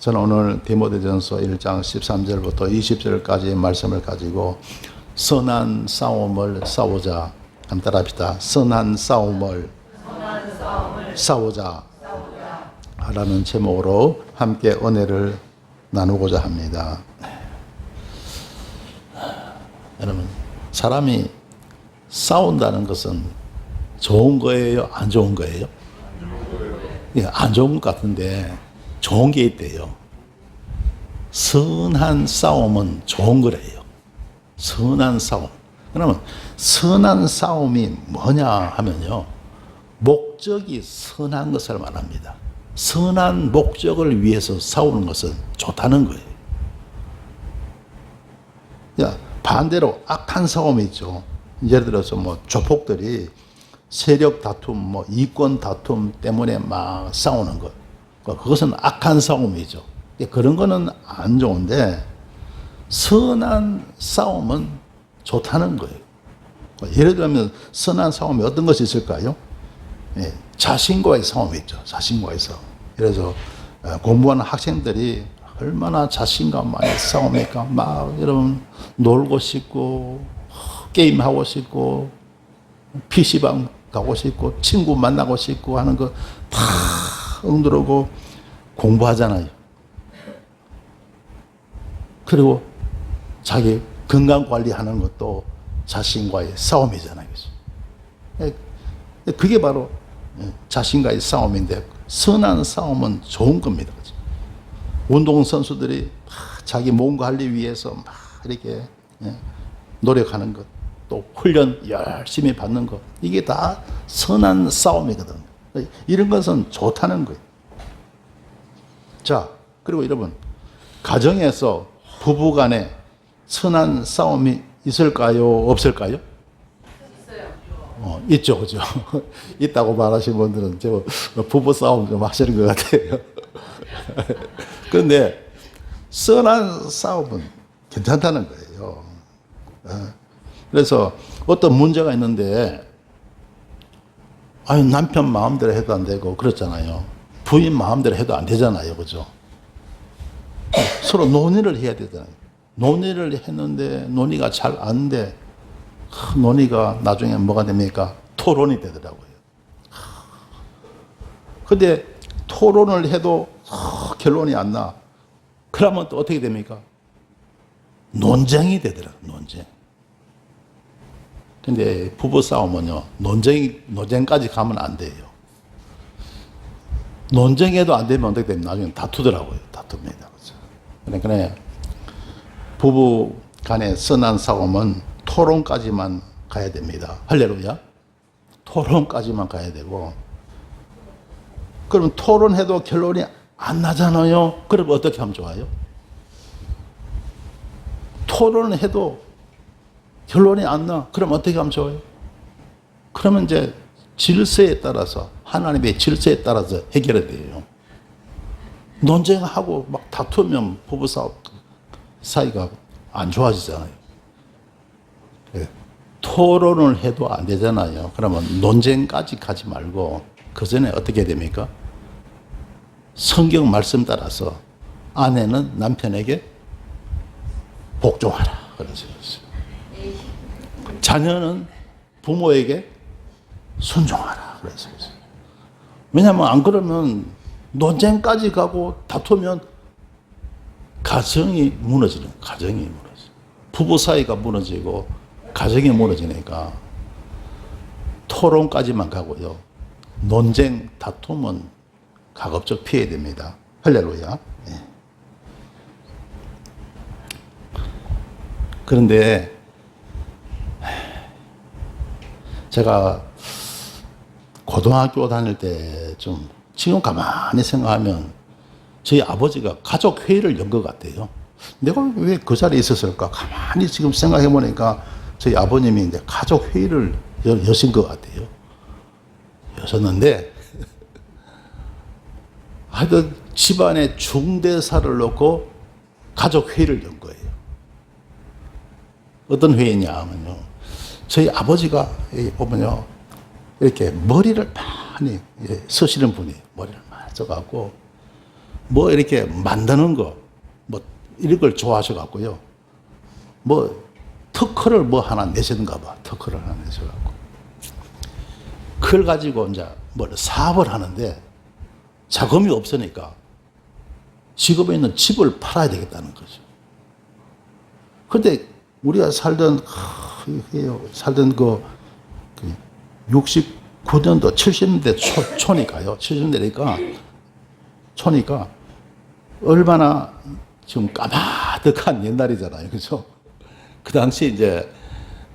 저는 오늘 디모데전서 1장 13절부터 20절까지의 말씀을 가지고 선한 싸움을 싸우자. 한번 따라합시다. 선한 싸움을 싸우자. 라는 제목으로 함께 은혜를 나누고자 합니다. 여러분, 사람이 싸운다는 것은 좋은 거예요? 안 좋은 거예요? 예, 안 좋은 것 같은데 좋은 게 있대요. 선한 싸움은 좋은 거래요. 선한 싸움. 그러면 선한 싸움이 뭐냐 하면요, 목적이 선한 것을 말합니다. 선한 목적을 위해서 싸우는 것은 좋다는 거예요. 야, 반대로 악한 싸움이 있죠. 예를 들어서 뭐 조폭들이 세력 다툼, 이권 다툼 때문에 막 싸우는 것. 그것은 악한 싸움이죠. 그런 거는 안 좋은데 선한 싸움은 좋다는 거예요. 예를 들면 선한 싸움이 어떤 것이 있을까요? 예, 자신과의 싸움이 있죠. 자신과의 싸움. 그래서 공부하는 학생들이 얼마나 자신감 많이 싸웁니까? 막 여러분 놀고 싶고 게임하고 싶고 PC방 가고 싶고 친구 만나고 싶고 하는 거 다 응두르고 공부하잖아요. 그리고 자기 건강 관리하는 것도 자신과의 싸움이잖아요. 그게 바로 자신과의 싸움인데 선한 싸움은 좋은 겁니다. 운동선수들이 자기 몸 관리 위해서 막 이렇게 노력하는 것, 또 훈련 열심히 받는 것, 이게 다 선한 싸움이거든요. 이런 것은 좋다는 거예요. 자, 그리고 여러분, 가정에서 부부 간에 선한 싸움이 있을까요? 없을까요? 있죠, 그죠? 있다고 말하시는 분들은 저 부부 싸움 좀 하시는 것 같아요. 그런데 선한 싸움은 괜찮다는 거예요. 그래서 어떤 문제가 있는데, 아니, 남편 마음대로 해도 안 되고 그렇잖아요. 부인 마음대로 해도 안 되잖아요, 그죠? 서로 논의를 해야 되잖아요. 논의를 했는데 논의가 잘 안 돼. 논의가 나중에 뭐가 됩니까? 토론이 되더라고요. 근데 토론을 해도 결론이 안 나. 그러면 또 어떻게 됩니까? 논쟁이 되더라고요. 논쟁. 근데 부부싸움은요, 논쟁까지 가면 안 돼요. 논쟁해도 안 되면 어떻게 됩니까? 나중에 다투더라고요. 다툽니다. 그러니까 부부 간의 선한 싸움은 토론까지만 가야 됩니다. 할렐루야. 토론까지만 가야 되고, 그럼 토론해도 결론이 안 나잖아요. 그럼 어떻게 하면 좋아요? 토론을 해도 결론이 안 나. 그럼 어떻게 하면 좋아요? 그러면 이제 질서에 따라서, 하나님의 질서에 따라서 해결해야 돼요. 논쟁하고 막 다투면 부부 사이가 안 좋아지잖아요. 토론을 해도 안 되잖아요. 그러면 논쟁까지 가지 말고 그 전에 어떻게 됩니까? 성경 말씀 따라서 아내는 남편에게 복종하라. 그러죠. 자녀는 부모에게 순종하라. 그래서 왜냐하면 안 그러면 논쟁까지 가고 다투면 가정이 무너지는, 가정이 무너져. 부부 사이가 무너지고 가정이 무너지니까 토론까지만 가고요. 논쟁, 다툼은 가급적 피해야 됩니다. 할렐루야. 네. 그런데 제가 고등학교 다닐 때 좀 지금 가만히 생각하면 저희 아버지가 가족 회의를 연 것 같아요. 내가 왜 그 자리에 있었을까? 가만히 지금 생각해 보니까 저희 아버님이 이제 가족 회의를 여신 것 같아요. 여셨는데 하여튼 집안에 중대사를 놓고 가족 회의를 연 거예요. 어떤 회의냐 하면요, 저희 아버지가 보면요, 이렇게 머리를 많이 쓰시는 분이 머리를 많이 써갖고 뭐 이렇게 만드는 거, 뭐 이런 걸 좋아하셔갖고요. 뭐 특허를 뭐 하나 내셨는가 봐. 특허를 하나 내셔갖고. 그걸 가지고 이제 뭐 사업을 하는데 자금이 없으니까 지금에 있는 집을 팔아야 되겠다는 거죠. 근데 우리가 살던 그 69년도 70년대 초니까요. 70년대니까 초니까 얼마나 지금 까마득한 옛날이잖아요. 그죠? 그 당시 이제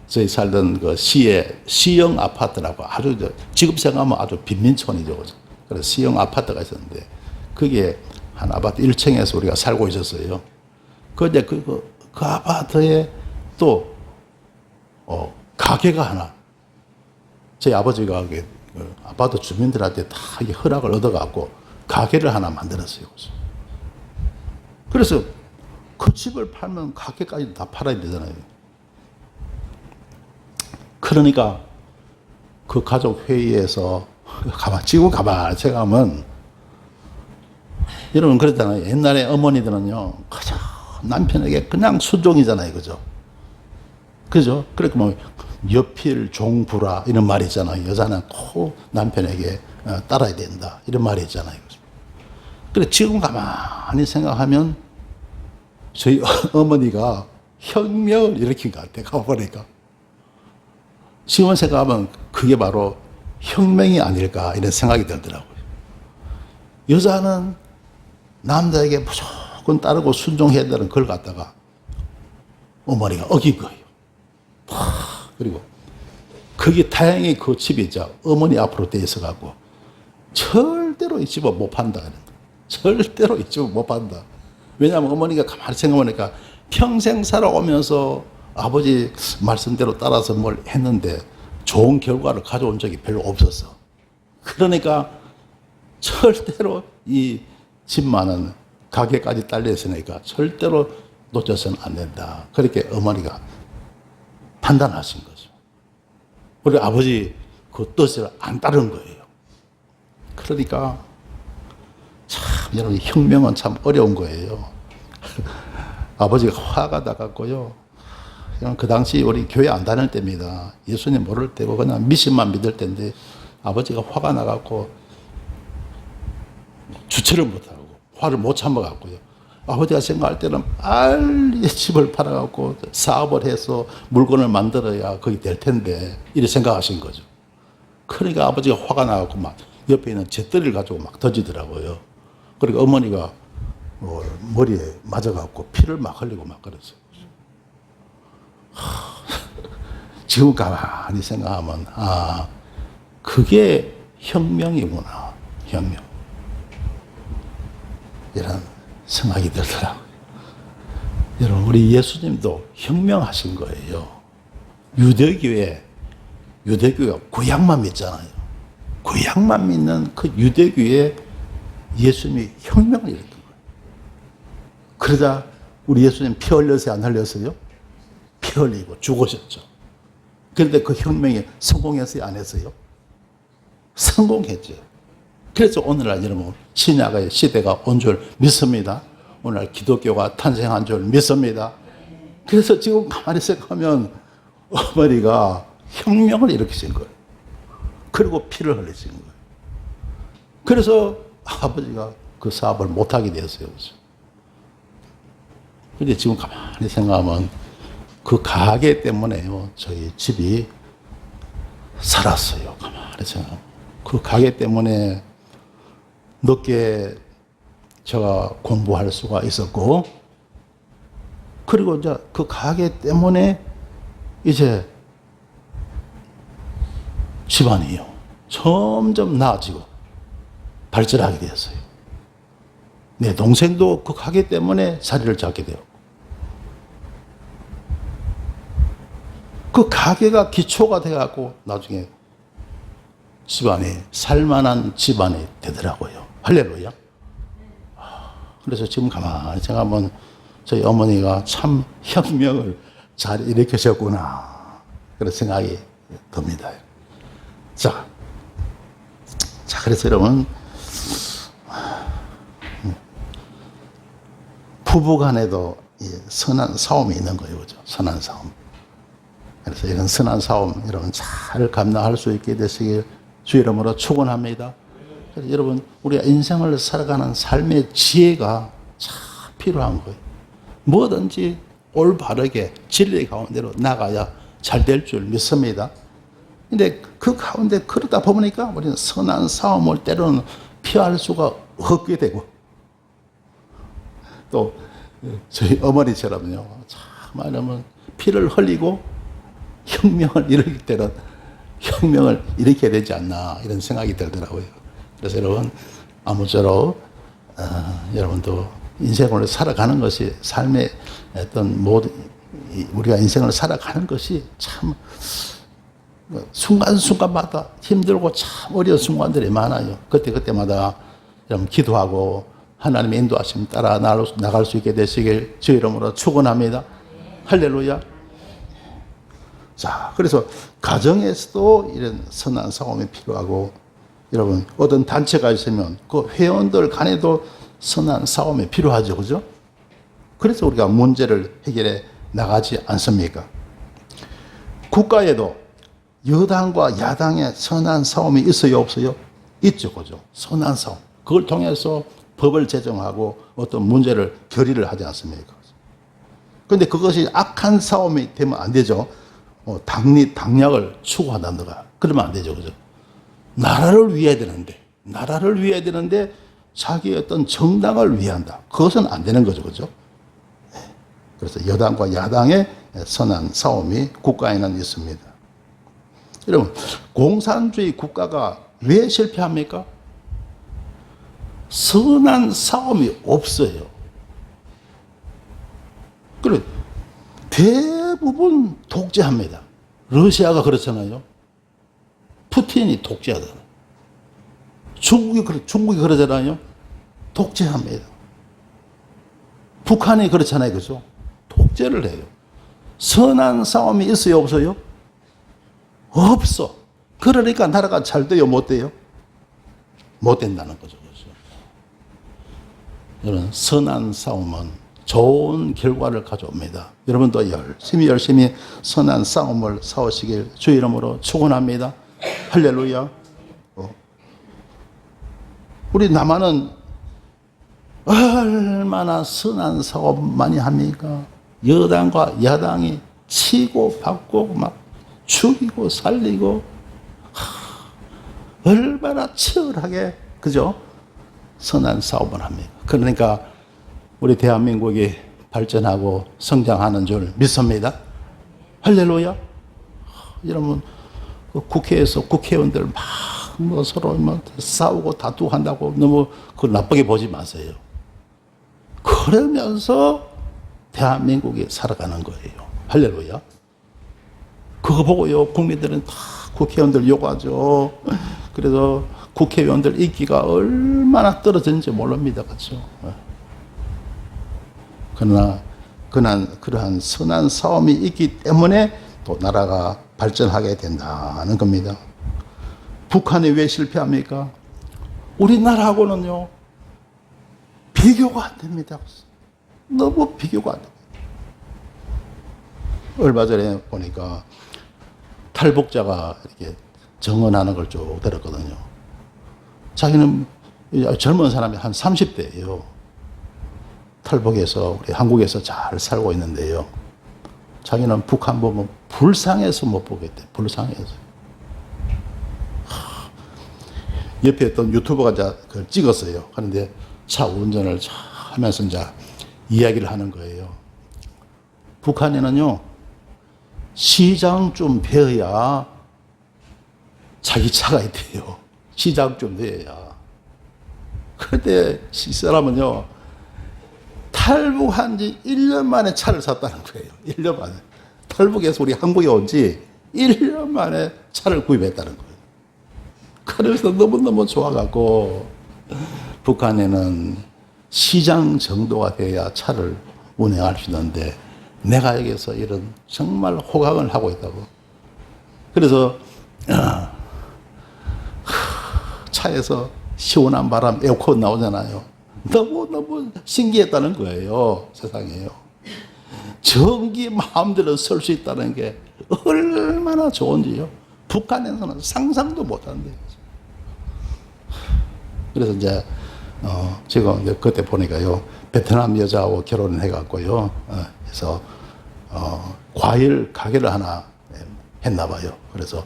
저희 살던 그 시형 아파트라고 아주 지금 생각하면 아주 빈민촌이죠. 그죠? 그래서 시형 아파트가 있었는데 그게 한 아파트 1층에서 우리가 살고 있었어요. 그런데 그 아파트에 또 가게가 하나 저희 아버지가 그 아파트 주민들한테 다 허락을 얻어갖고 가게를 하나 만들었어요. 그래서 그 집을 팔면 가게까지 다 팔아야 되잖아요. 그러니까 그 가족 회의에서 지금 가만히 생각하면 여러분 그랬잖아요. 옛날에 어머니들은요, 그저 남편에게 그냥 순종이잖아요. 그죠? 그죠? 그러니까 뭐, 여필 종부라 이런 말이 있잖아요. 여자는 꼭 남편에게 따라야 된다. 이런 말이 있잖아요. 그래, 지금 가만히 생각하면 저희 어머니가 혁명을 일으킨 것 같아요. 가보니까. 지금 생각하면 그게 바로 혁명이 아닐까 이런 생각이 들더라고요. 여자는 남자에게 무조건 따르고 순종해야 되는 걸 갖다가 어머니가 어긴 거예요. 그리고 그게 다행히 그 집이 있죠. 어머니 앞으로 돼 있어갖고 절대로 이 집은 못 판다. 절대로 이 집은 못 판다. 왜냐하면 어머니가 가만히 생각해보니까 평생 살아오면서 아버지 말씀대로 따라서 뭘 했는데 좋은 결과를 가져온 적이 별로 없었어. 그러니까 절대로 이 집만은 가게까지 딸려있으니까 절대로 놓쳐서는 안 된다. 그렇게 어머니가 판단하신 거죠. 우리 아버지 그 뜻을 안 따른 거예요. 그러니까 참 여러분 혁명은 참 어려운 거예요. 아버지가 화가 나갔고요. 그냥 그 당시 우리 교회 안 다닐 때입니다. 예수님 모를 때고 그냥 미신만 믿을 때인데 아버지가 화가 나갖고 주체를 못하고 화를 못 참아갖고요. 아버지가 생각할 때는 빨리 집을 팔아갖고 사업을 해서 물건을 만들어야 그게 될 텐데 이렇게 생각하신 거죠. 그러니까 아버지가 화가 나갖고 막 옆에 있는 잿더리를 가지고 막 던지더라고요. 그러니까 어머니가 머리에 맞아갖고 피를 막 흘리고 막 그랬어요. 지금 가만히 생각하면 그게 혁명이구나. 혁명. 이런 생각이 들더라고요. 여러분 우리 예수님도 혁명하신 거예요. 유대교회가 구약만 믿잖아요. 구약만 믿는 그 유대교회에 예수님이 혁명을 일으킨 거예요. 그러자 우리 예수님 피 흘렸어요? 안 흘렸어요? 피 흘리고 죽으셨죠. 그런데 그 혁명이 성공했어요? 안 했어요? 성공했죠. 그래서 오늘날 여러분 신약의 시대가 온 줄 믿습니다. 오늘 기독교가 탄생한 줄 믿습니다. 그래서 지금 가만히 생각하면 어머니가 혁명을 일으키신 거예요. 그리고 피를 흘리신 거예요. 그래서 아버지가 그 사업을 못하게 되었어요. 그런데 지금 가만히 생각하면 그 가게 때문에요. 저희 집이 살았어요. 가만히 생각하면. 그 가게 때문에 늦게 제가 공부할 수가 있었고, 그리고 이제 그 가게 때문에 이제 집안이요. 점점 나아지고 발전하게 되었어요. 내 동생도 그 가게 때문에 자리를 잡게 되었고, 그 가게가 기초가 돼갖고 나중에 집안이 살만한 집안이 되더라고요. 할렐루야. 그래서 지금 가만히 생각하면 저희 어머니가 참 혁명을 잘 일으키셨구나. 그런 생각이 듭니다. 자, 그래서 여러분, 부부 간에도 이 선한 싸움이 있는 거예요. 그죠? 선한 싸움. 그래서 이런 선한 싸움 여러분 잘 감당할 수 있게 되시길 주 이름으로 축원합니다. 그래서 여러분 우리가 인생을 살아가는 삶의 지혜가 참 필요한 거예요. 뭐든지 올바르게 진리 가운데로 나가야 잘 될 줄 믿습니다. 근데 그 가운데 그러다 보니까 우리는 선한 싸움을 때로는 피할 수가 없게 되고 또 저희 어머니처럼요. 참 말하면 피를 흘리고 혁명을 일으킬 때는 혁명을 일으켜야 되지 않나 이런 생각이 들더라고요. 그래서 여러분 아무쪼록 여러분도 인생을 살아가는 것이 삶의 어떤 모든 우리가 인생을 살아가는 것이 참 순간순간마다 힘들고 참 어려운 순간들이 많아요. 그때마다 여러분 기도하고 하나님의 인도하심 따라 나갈 수 있게 되시길 주 이름으로 축원합니다. 할렐루야. 자, 그래서 가정에서도 이런 선한 싸움이 필요하고 여러분 어떤 단체가 있으면 그 회원들 간에도 선한 싸움이 필요하죠. 그죠? 그래서 우리가 문제를 해결해 나가지 않습니까? 국가에도 여당과 야당의 선한 싸움이 있어요, 없어요? 있죠, 그죠? 선한 싸움. 그걸 통해서 법을 제정하고 어떤 문제를 결의를 하지 않습니까? 그런데 그것이 악한 싸움이 되면 안 되죠. 당약을 추구한다든가 그러면 안 되죠, 그죠? 나라를 위해야 되는데 자기의 어떤 정당을 위한다. 그것은 안 되는 거죠, 그죠? 그래서 여당과 야당의 선한 싸움이 국가에는 있습니다. 여러분, 공산주의 국가가 왜 실패합니까? 선한 싸움이 없어요. 그래, 대부분 독재합니다. 러시아가 그렇잖아요. 푸틴이 독재하잖아요. 중국이 그러잖아요. 독재합니다. 북한이 그렇잖아요. 그죠? 독재를 해요. 선한 싸움이 있어요, 없어요? 없어. 그러니까 나라가 잘 돼요, 못 돼요? 못 된다는 거죠. 그렇죠? 여러분, 선한 싸움은 좋은 결과를 가져옵니다. 여러분도 열심히 선한 싸움을 싸우시길 주 이름으로 축원합니다. 할렐루야. 우리 남한은 얼마나 선한 싸움 많이 합니까? 여당과 야당이 치고 받고 막 죽이고 살리고 얼마나 치열하게 그죠? 선한 싸움을 합니다. 그러니까 우리 대한민국이 발전하고 성장하는 줄 믿습니다. 할렐루야. 여러분 국회에서 국회의원들 막 뭐 서로 뭐 싸우고 다투고 한다고 너무 그걸 나쁘게 보지 마세요. 그러면서 대한민국이 살아가는 거예요. 할렐루야. 그거 보고요 국민들은 다 국회의원들 욕하죠. 그래서 국회의원들 인기가 얼마나 떨어졌는지 모릅니다. 그렇죠? 그러나 그러한 선한 싸움이 있기 때문에 또 나라가 발전하게 된다는 겁니다. 북한이 왜 실패합니까? 우리나라하고는요 비교가 안 됩니다. 너무 비교가 안 됩니다. 얼마 전에 보니까 탈북자가 이렇게 정언하는 걸 쭉 들었거든요. 자기는 젊은 사람이 한 30대예요. 탈북해서 우리 한국에서 잘 살고 있는데요. 자기는 북한 보면 불쌍해서 못 보겠대. 불쌍해서. 옆에 어떤 유튜버가 그걸 찍었어요. 그런데 차 운전을 하면서 이제 이야기를 하는 거예요. 북한에는요, 시장쯤 되어야 자기 차가 있대요. 시장쯤 되어야. 그런데 이 사람은요, 탈북한 지 1년 만에 차를 샀다는 거예요. 1년 만에. 탈북해서 우리 한국에 온 지 1년 만에 차를 구입했다는 거예요. 그래서 너무너무 좋아갖고 북한에는 시장 정도가 돼야 차를 운행할 수 있는데 내가 여기서 이런 정말 호강을 하고 있다고. 그래서 차에서 시원한 바람 에어컨 나오잖아요. 너무너무 신기했다는 거예요. 세상에요. 정기 마음대로 설 수 있다는 게 얼마나 좋은지요. 북한에서는 상상도 못한대요. 그래서 이제 지금 이제 그때 보니까요, 베트남 여자하고 결혼을 해갖고요, 그래서 과일 가게를 하나 했나 봐요. 그래서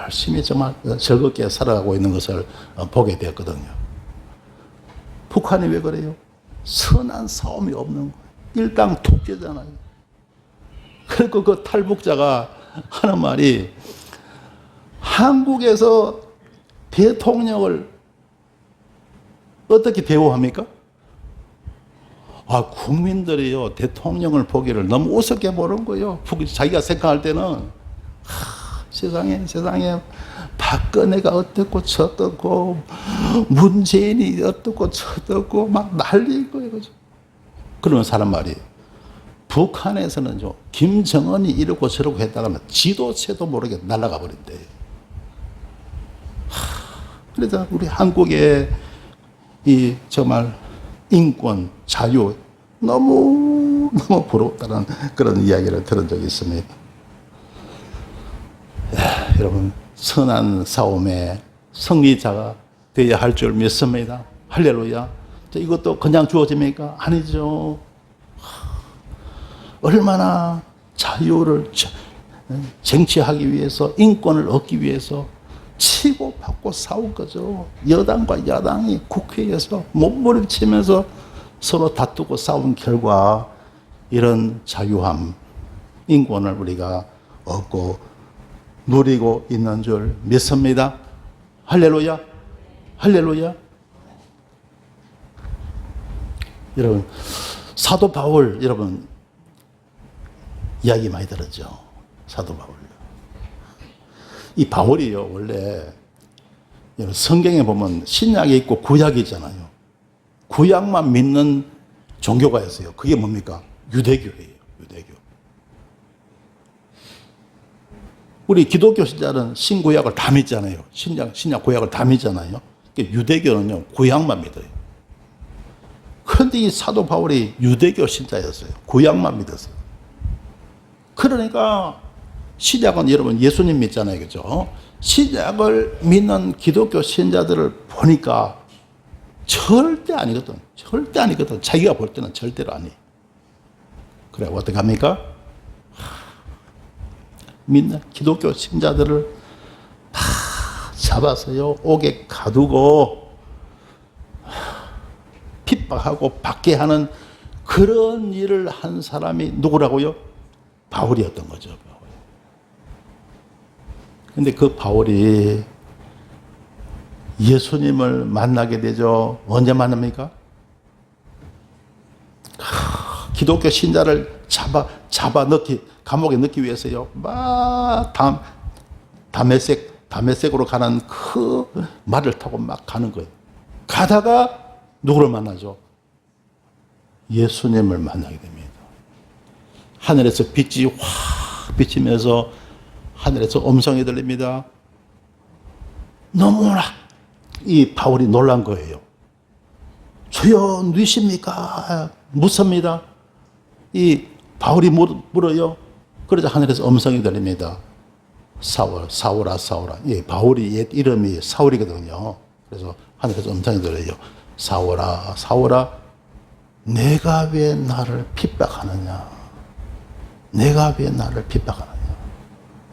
열심히 정말 즐겁게 살아가고 있는 것을 보게 되었거든요. 북한이 왜 그래요? 선한 싸움이 없는 거예요. 일당 독재잖아요. 그리고 그 탈북자가 하는 말이, 한국에서 대통령을 어떻게 대우합니까? 국민들이요, 대통령을 보기를 너무 우습게 보는 거예요. 자기가 생각할 때는, 세상에, 박근혜가 어떻고 저떻고, 문재인이 어떻고 저떻고, 막 난리인 거예요. 그죠? 그러면 사람 말이, 북한에서는요, 김정은이 이러고 저러고 했다가는 지도체도 모르게 날아가 버린대요. 그래서 우리 한국의 이 정말 인권, 자유, 너무 부럽다는 그런 이야기를 들은 적이 있습니다. 여러분, 선한 싸움의 승리자가 되어야 할 줄 믿습니다. 할렐루야. 이것도 그냥 주어집니까? 아니죠. 얼마나 자유를 쟁취하기 위해서, 인권을 얻기 위해서 치고받고 싸운 거죠. 여당과 야당이 국회에서 몸부림치면서 서로 다투고 싸운 결과 이런 자유함, 인권을 우리가 얻고 누리고 있는 줄 믿습니다. 할렐루야. 할렐루야. 여러분, 사도 바울, 여러분 이야기 많이 들었죠. 사도 바울. 이 바울이요, 원래 성경에 보면 신약이 있고 구약이 있잖아요. 구약만 믿는 종교가 있어요. 그게 뭡니까? 유대교예요. 유대교. 우리 기독교 신자는 신구약을 다 믿잖아요. 신약 구약을 다 믿잖아요. 유대교는요, 구약만 믿어요. 그런데 이 사도 바울이 유대교 신자였어요. 구약만 믿었어요. 그러니까 신약은 여러분 예수님 믿잖아요. 그죠? 신약을 믿는 기독교 신자들을 보니까 절대 아니거든. 절대 아니거든. 자기가 볼 때는 절대로 아니. 그래, 어떻게 합니까? 믿는 기독교 신자들을 다 잡아서요, 옥에 가두고 핍박하고 받게 하는 그런 일을 한 사람이 누구라고요? 바울이었던 거죠. 근데 그 바울이 예수님을 만나게 되죠. 언제 만납니까? 기독교 신자를 잡아 넣기, 감옥에 넣기 위해서요, 막 다메섹으로 가는 그 말을 타고 막 가는 거예요. 가다가 누구를 만나죠? 예수님을 만나게 됩니다. 하늘에서 빛이 확 비치면서 하늘에서 음성이 들립니다. 너무나 이 바울이 놀란 거예요. 주여 누구십니까? 묻습니다. 이 바울이 물어요. 그러자 하늘에서 음성이 들립니다. 사울아. 예, 바울이 옛 이름이 사울이거든요. 그래서 하늘에서 음성이 들려요. 사울아, 내가 왜 나를 핍박하느냐? 내가 왜 나를 핍박하느냐?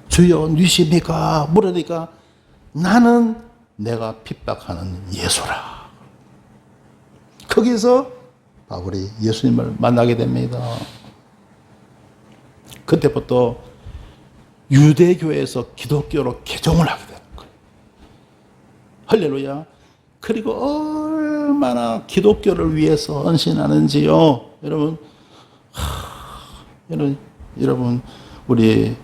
주여 누구십니까? 물으니까 나는 내가 핍박하는 예수라. 거기서 바울이 예수님을 만나게 됩니다. 그때부터 유대교에서 기독교로 개종을 하게 되는 거예요. 할렐루야. 그리고 얼마나 기독교를 위해서 헌신하는지요. 여러분, 우리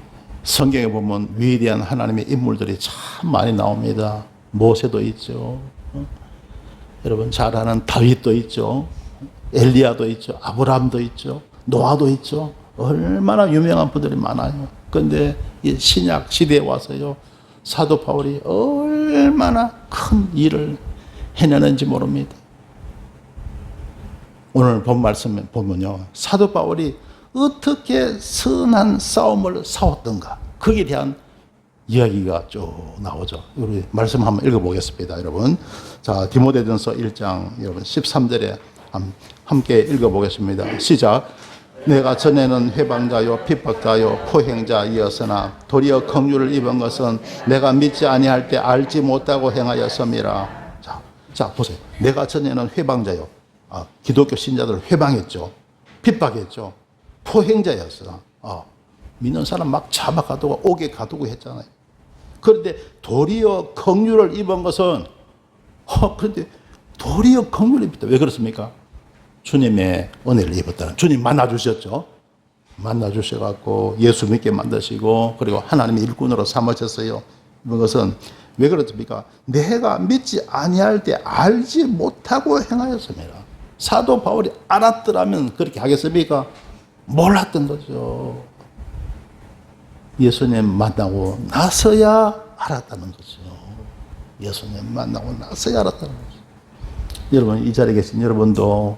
성경에 보면 위대한 하나님의 인물들이 참 많이 나옵니다. 모세도 있죠. 여러분 잘 아는 다윗도 있죠. 엘리야도 있죠. 아브라함도 있죠. 노아도 있죠. 얼마나 유명한 분들이 많아요. 그런데 이 신약 시대에 와서요, 사도 바울이 얼마나 큰 일을 해내는지 모릅니다. 오늘 본 말씀 보면요. 사도 바울이 어떻게 선한 싸움을 싸웠던가. 거기에 대한 이야기가 쭉 나오죠. 우리 말씀 한번 읽어보겠습니다, 여러분. 자, 디모데전서 1장 여러분 13절에 함께 읽어보겠습니다. 시작. 내가 전에는 회방자요 핍박자요 포행자이었으나 도리어 긍휼을 입은 것은 내가 믿지 아니할 때 알지 못하고 행하였음이라. 자 보세요. 내가 전에는 회방자요. 기독교 신자들을 회방했죠. 핍박했죠. 포행자였어. 믿는 사람 막 잡아가두고 옥에 가두고 했잖아요. 그런데 도리어 긍휼을 입은 것은 그런데 도리어 긍휼을 입었다. 왜 그렇습니까? 주님의 은혜를 입었다는. 주님 만나주셨죠. 만나주셔갖고 예수 믿게 만드시고 그리고 하나님의 일꾼으로 삼으셨어요. 이것은 왜 그렇습니까? 내가 믿지 아니할 때 알지 못하고 행하였습니다. 사도 바울이 알았더라면 그렇게 하겠습니까? 몰랐던 거죠. 예수님 만나고 나서야 알았다는 거죠. 예수님 만나고 나서야 알았다는 거죠. 여러분, 이 자리에 계신 여러분도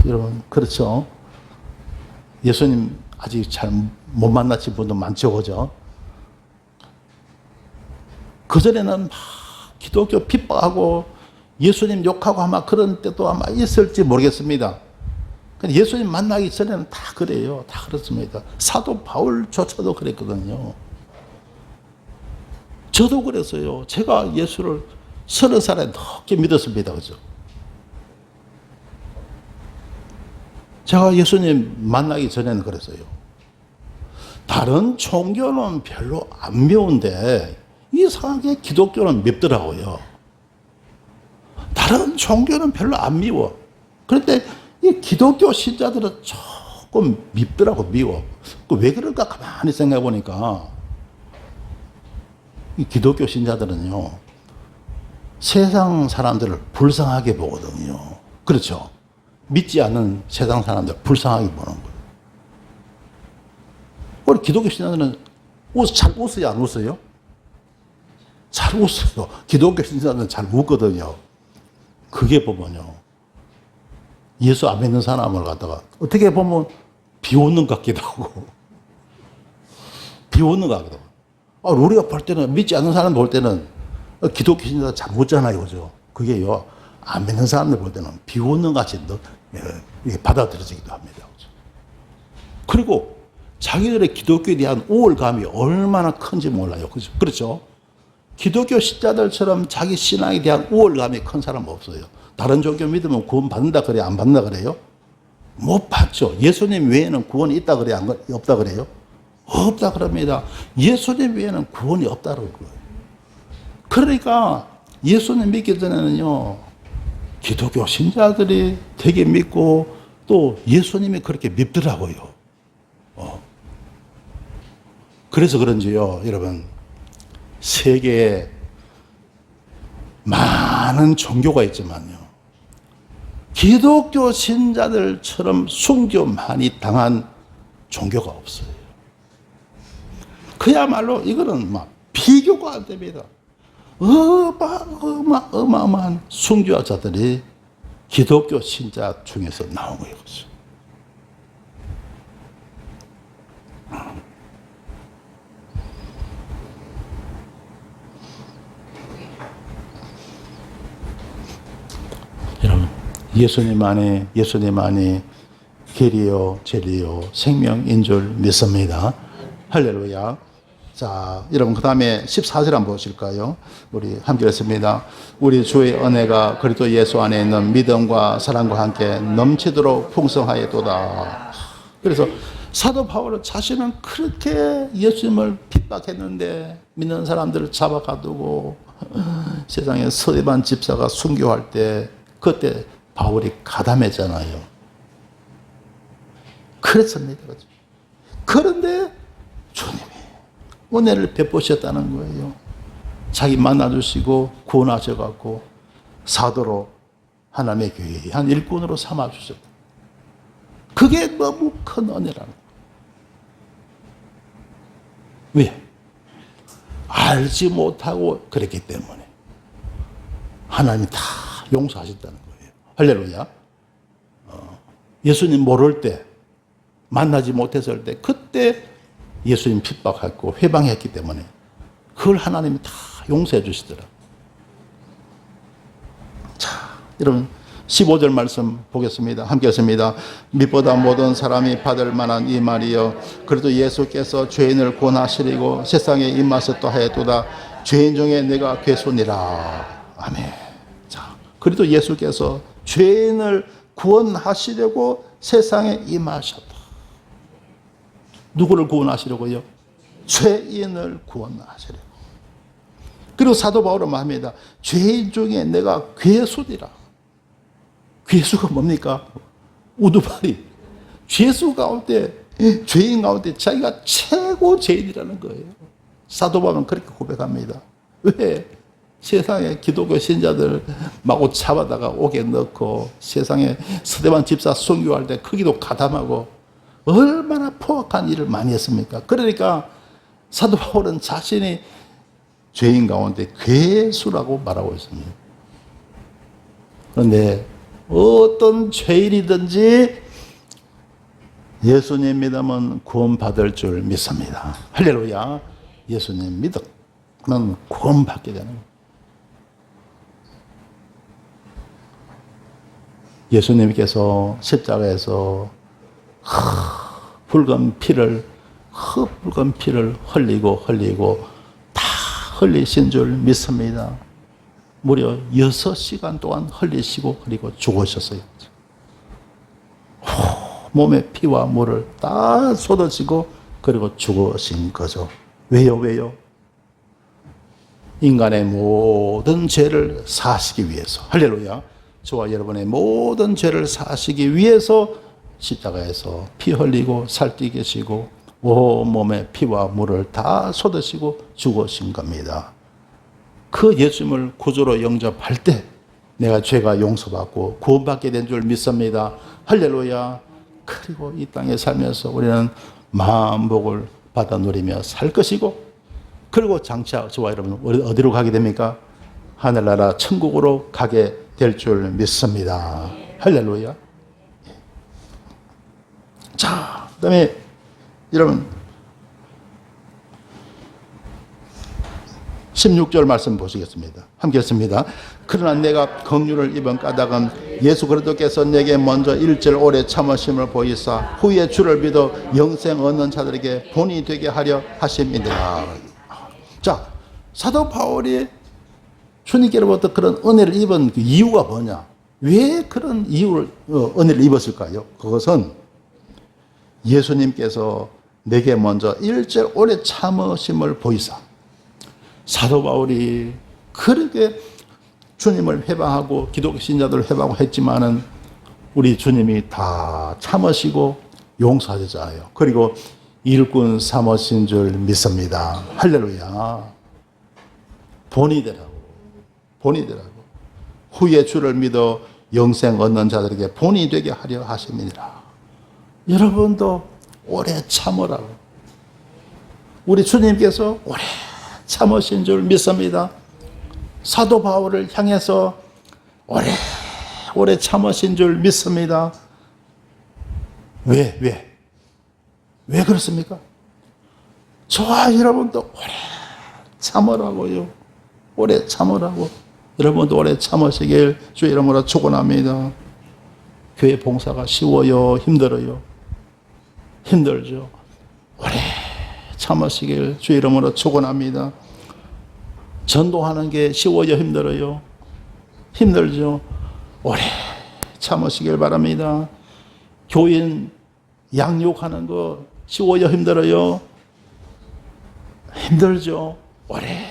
여러분 그렇죠. 예수님 아직 잘 못 만나신 분도 많죠, 그죠? 그전에는 막 기독교 핍박하고 예수님 욕하고 아마 그런 때도 아마 있을지 모르겠습니다. 예수님 만나기 전에는 다 그래요. 다 그렇습니다. 사도 바울조차도 그랬거든요. 저도 그랬어요. 제가 예수를 30살에 넘게 믿었습니다. 그죠? 제가 예수님 만나기 전에는 그랬어요. 다른 종교는 별로 안 미운데 이상하게 기독교는 밉더라고요. 다른 종교는 별로 안 미워. 그런데 이 기독교 신자들은 조금 밉더라고, 미워. 왜 그럴까 가만히 생각해 보니까 이 기독교 신자들은요, 세상 사람들을 불쌍하게 보거든요. 그렇죠? 믿지 않는 세상 사람들 불쌍하게 보는 거예요. 우리 기독교 신자들은 잘 웃어요, 안 웃어요? 잘 웃어요. 기독교 신자들은 잘 웃거든요. 그게 보면요, 예수 안 믿는 사람을 갖다가 어떻게 보면 비웃는 것 같기도 하고 비웃는 것 같기도 하고. 우리가 볼 때는, 믿지 않는 사람 볼 때는 기독교 신자들 잘 웃잖아요, 그죠? 그게요, 안 믿는 사람들 볼 때는 비웃는 것 같이 받아들여지기도 합니다. 그죠? 그리고 자기들의 기독교에 대한 우월감이 얼마나 큰지 몰라요. 그죠? 그렇죠? 기독교 신자들처럼 자기 신앙에 대한 우월감이 큰 사람은 없어요. 다른 종교 믿으면 구원 받는다 그래요? 안 받는다 그래요? 못 받죠. 예수님 외에는 구원이 있다 그래요? 없다 그래요? 없다 그럽니다. 예수님 외에는 구원이 없다는 거예요. 그러니까 예수님 믿기 전에는요, 기독교 신자들이 되게 믿고 또 예수님이 그렇게 밉더라고요. 그래서 그런지요, 여러분, 세계에 많은 종교가 있지만요, 기독교 신자들처럼 순교 많이 당한 종교가 없어요. 그야말로 이거는 막 비교가 안 됩니다. 어마어마한 순교자들이 기독교 신자 중에서 나온 거예요. 여러분, 예수님 안에 길이요 진리요 생명인 줄 믿습니다. 할렐루야. 자, 여러분, 그 다음에 14절 한번 보실까요? 우리 함께 읽습니다. 우리 주의 은혜가 그리스도 예수 안에 있는 믿음과 사랑과 함께 넘치도록 풍성하였도다. 그래서 사도 바울은 자신은 그렇게 예수님을 핍박했는데 믿는 사람들을 잡아가두고 세상에 스데반 집사가 순교할 때 그때 바울이 가담했잖아요. 그랬습니다. 그런데 주님이 은혜를 베푸셨다는 거예요. 자기 만나주시고 구원하셔갖고 사도로 하나님의 귀한 일꾼으로 삼아주셨다. 그게 너무 큰 은혜라는 거예요. 왜? 알지 못하고 그랬기 때문에 하나님이 다 용서하셨다는 거예요. 할렐루야. 예수님 모를 때, 만나지 못했을 때, 그때 예수님 핍박했고 회방했기 때문에 그걸 하나님이 다 용서해 주시더라. 자, 여러분 15절 말씀 보겠습니다. 함께 했습니다. 밑보다 모든 사람이 받을 만한 이 말이요, 그래도 예수께서 죄인을 구원하시려고 세상에 임하셨다 하였도다. 죄인 중에 내가 괴손이라. 아멘. 자, 그래도 예수께서 죄인을 구원하시려고 세상에 임하셨다. 누구를 구원하시려고요? 죄인을 구원하시려고. 그리고 사도 바울은 말합니다. 죄인 중에 내가 괴수이라. 괴수가 뭡니까? 우두머리. 죄수 가운데, 죄인 가운데 자기가 최고 죄인이라는 거예요. 사도 바울은 그렇게 고백합니다. 왜? 세상에 기독교 신자들 마구 잡아다가 옥에 넣고 세상에 스데반 집사 순교할 때 크기도 가담하고 얼마나 포악한 일을 많이 했습니까? 그러니까 사도 바울은 자신이 죄인 가운데 괴수라고 말하고 있습니다. 그런데 어떤 죄인이든지 예수님 믿으면 구원받을 줄 믿습니다. 할렐루야. 예수님 믿으면 구원받게 되는 거예요. 예수님께서 십자가에서 붉은 피를 흘리고 다 흘리신 줄 믿습니다. 무려 6시간 동안 흘리시고 그리고 죽으셨어요. 몸에 피와 물을 다 쏟아지고 그리고 죽으신 거죠. 왜요? 인간의 모든 죄를 사하시기 위해서. 할렐루야. 저와 여러분의 모든 죄를 사하시기 위해서 십자가에서 피 흘리고 살뛰기시고 온몸에 피와 물을 다 쏟으시고 죽으신 겁니다. 그 예수님을 구주로 영접할 때 내가 죄가 용서받고 구원받게 된 줄 믿습니다. 할렐루야. 그리고 이 땅에 살면서 우리는 만복을 받아 누리며 살 것이고, 그리고 장차 저와 여러분 어디로 가게 됩니까? 하늘나라 천국으로 가게 될 줄 믿습니다. 할렐루야. 자, 그 다음에 여러분 16절 말씀 보시겠습니다. 함께 했습니다. 그러나 내가 긍휼을 입은 까닭은 예수 그리스도께서 내게 먼저 일절 오래 참으심을 보이사 후에 주를 믿어 영생 얻는 자들에게 본이 되게 하려 하심이니라. 자, 사도 바울이 주님께로부터 그런 은혜를 입은 그 이유가 뭐냐? 왜 그런 은혜를 입었을까요? 그것은 예수님께서 내게 먼저 일절 오래 참으심을 보이사. 사도 바울이 그렇게 주님을 회방하고 기독교 신자들을 회방하고 했지만은 우리 주님이 다 참으시고 용서하셨잖아요. 그리고 일꾼 삼으신 줄 믿습니다. 할렐루야. 본이 되라고. 후에 주를 믿어 영생 얻는 자들에게 본이 되게 하려 하심이니라. 여러분도 오래 참으라고. 우리 주님께서 오래 참으신 줄 믿습니다. 사도 바울을 향해서 오래 참으신 줄 믿습니다. 왜 그렇습니까? 저와 여러분도 오래 참으라고요. 오래 참으라고. 여러분도 오래 참으시길 주의 이름으로 축원합니다. 교회 봉사가 쉬워요? 힘들어요? 힘들죠. 오래 참으시길 주의 이름으로 축원합니다. 전도하는 게 쉬워요? 힘들어요? 힘들죠. 오래 참으시길 바랍니다. 교인 양육하는 거 쉬워요? 힘들어요? 힘들죠. 오래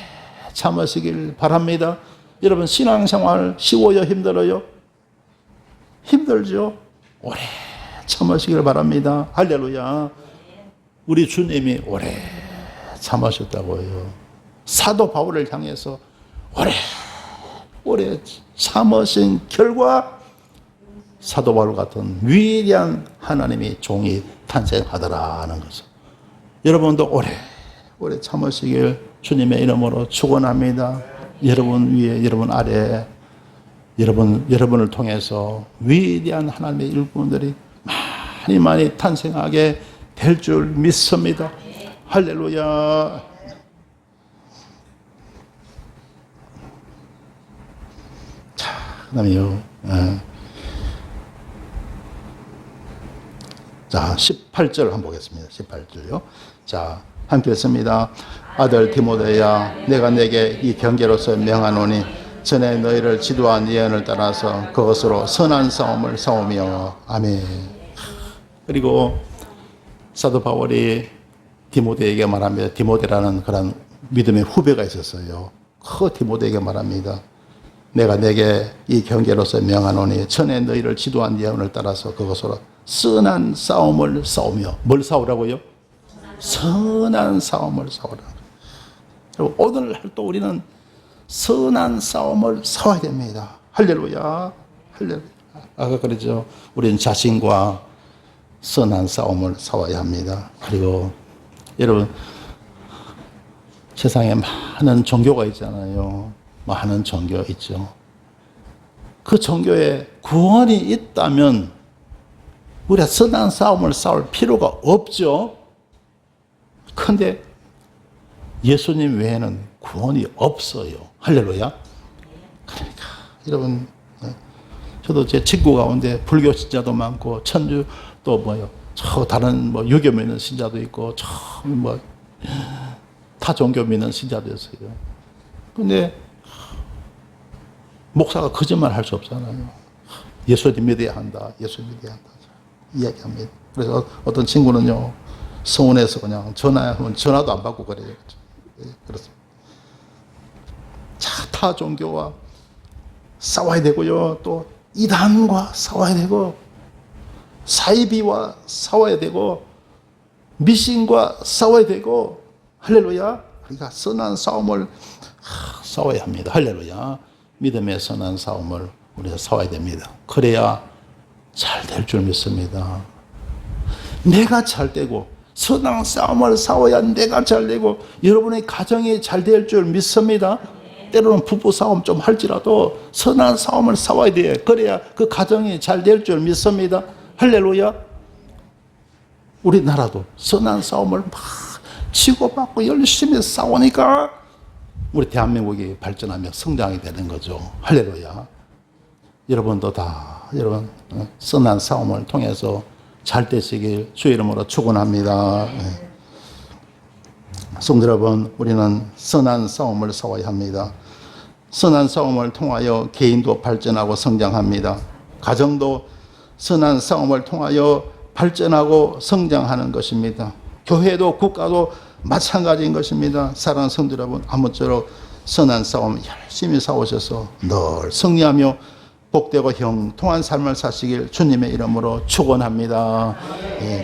참으시길 바랍니다. 여러분 신앙생활 쉬워요? 힘들어요? 힘들죠. 오래 참으시길 바랍니다. 할렐루야. 우리 주님이 오래 참으셨다고요. 사도 바울을 향해서 오래 참으신 결과 사도 바울 같은 위대한 하나님의 종이 탄생하더라는 것을. 여러분도 오래 참으시길 주님의 이름으로 축원합니다. 여러분 위에, 여러분 아래, 여러분을 통해서 위대한 하나님의 일꾼들이 많이 많이 탄생하게 될 줄 믿습니다. 할렐루야. 자, 그다음에요. 자, 18절 한번 보겠습니다. 18절요. 자, 함께 했습니다. 아들 디모데야, 내가 내게 이 경계로서 명하노니 전에 너희를 지도한 예언을 따라서 그것으로 선한 싸움을 싸우며. 아멘. 그리고 사도 바울이 디모데에게 말합니다. 디모데라는 그런 믿음의 후배가 있었어요. 그 디모데에게 말합니다. 내가 내게 이 경계로서 명하노니 전에 너희를 지도한 예언을 따라서 그것으로 선한 싸움을 싸우며. 뭘 싸우라고요? 선한 싸움을 싸우라. 오늘 또 우리는 선한 싸움을 싸워야 됩니다. 할렐루야. 할렐루야. 아까 그랬죠. 우리는 자신과 선한 싸움을 싸워야 합니다. 그리고 여러분, 세상에 많은 종교가 있잖아요. 많은 종교 있죠. 그 종교에 구원이 있다면 우리가 선한 싸움을 싸울 필요가 없죠. 그런데 예수님 외에는 구원이 없어요. 할렐루야. 그러니까 여러분, 저도 제 친구 가운데 불교 신자도 많고 천주 또 뭐요, 다른 뭐 유교 믿는 신자도 있고 뭐 타 종교 믿는 신자도 있어요. 근데 목사가 거짓말 할 수 없잖아요. 예수님 믿어야 한다. 예수님 믿어야 한다. 이야기합니다. 그래서 어떤 친구는요, 서운해서 그냥 전화하면 전화도 안 받고 그래요. 그렇습니다. 자, 타 종교와 싸워야 되고요. 또 이단과 싸워야 되고, 사이비와 싸워야 되고, 미신과 싸워야 되고, 할렐루야. 그러니까 선한 싸움을 싸워야 합니다. 할렐루야. 믿음의 선한 싸움을 우리가 싸워야 됩니다. 그래야 잘 될 줄 믿습니다. 내가 잘 되고 선한 싸움을 싸워야 내가 잘 되고 여러분의 가정이 잘 될 줄 믿습니다. 때로는 부부 싸움 좀 할지라도 선한 싸움을 싸워야 돼요. 그래야 그 가정이 잘 될 줄 믿습니다. 할렐루야. 우리나라도 선한 싸움을 막 치고받고 열심히 싸우니까 우리 대한민국이 발전하며 성장이 되는 거죠. 할렐루야. 여러분도 다 여러분 선한 싸움을 통해서 잘 되시길 주의 이름으로 축원합니다. 성도 여러분, 우리는 선한 싸움을 싸워야 합니다. 선한 싸움을 통하여 개인도 발전하고 성장합니다. 가정도 선한 싸움을 통하여 발전하고 성장하는 것입니다. 교회도 국가도 마찬가지인 것입니다. 사랑하는 성도 여러분, 아무쪼록 선한 싸움 열심히 싸우셔서 늘 승리하며 복되고 형통한 삶을 사시길 주님의 이름으로 축원합니다.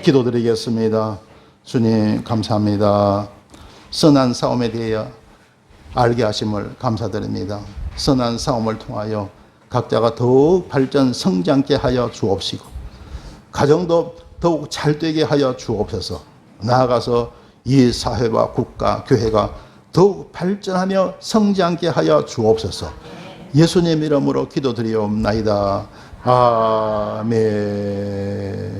기도드리겠습니다. 주님 감사합니다. 선한 싸움에 대해 알게 하심을 감사드립니다. 선한 싸움을 통하여 각자가 더욱 발전 성장케 하여 주옵시고 가정도 더욱 잘되게 하여 주옵소서. 나아가서 이 사회와 국가, 교회가 더욱 발전하며 성장케 하여 주옵소서. 예수님 이름으로 기도드리옵나이다. 아멘.